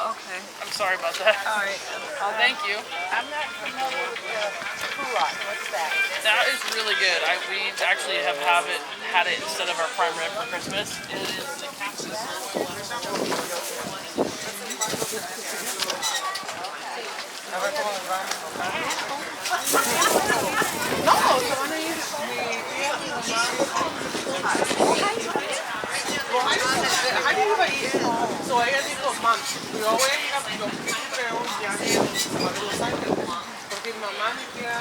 Okay. I'm sorry about that. All right. Thank you. I'm not familiar with Kurok. What's that? That is really good. We actually have had it instead of our prime rib for Christmas. It is the captain No, so when are you? So ella dijo, mam, yo voy a llegar, yo creo ya que más de 2 años, porque mi mamá me queda.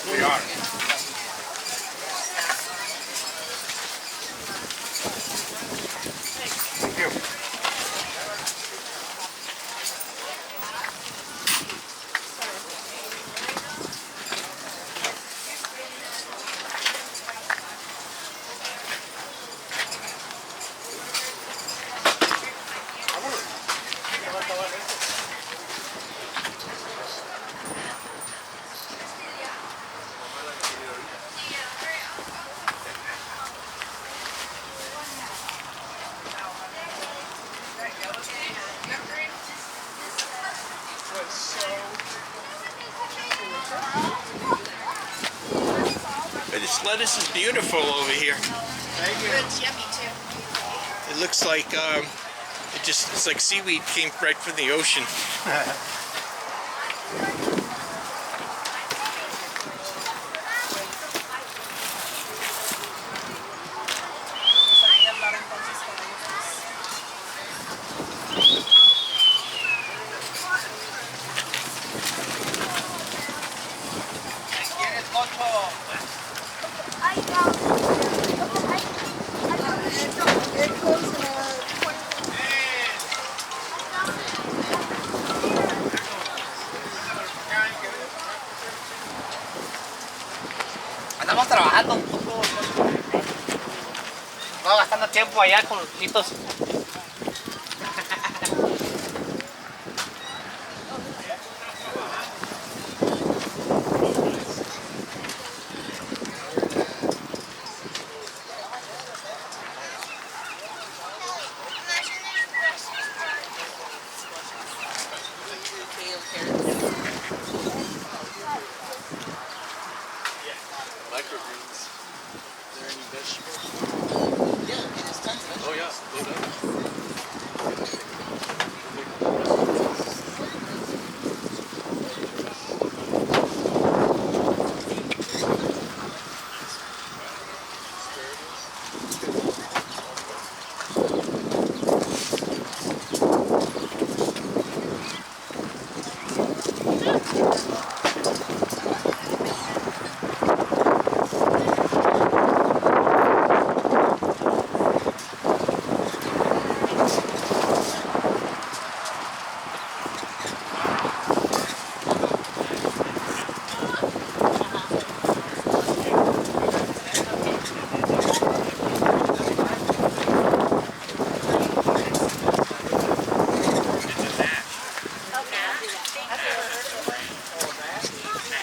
We are. Thank you. But this lettuce is beautiful over here. It's yummy too. It looks like it's like seaweed came right from the ocean. Andamos trabajando un poco. Vamos gastando tiempo allá con los litos.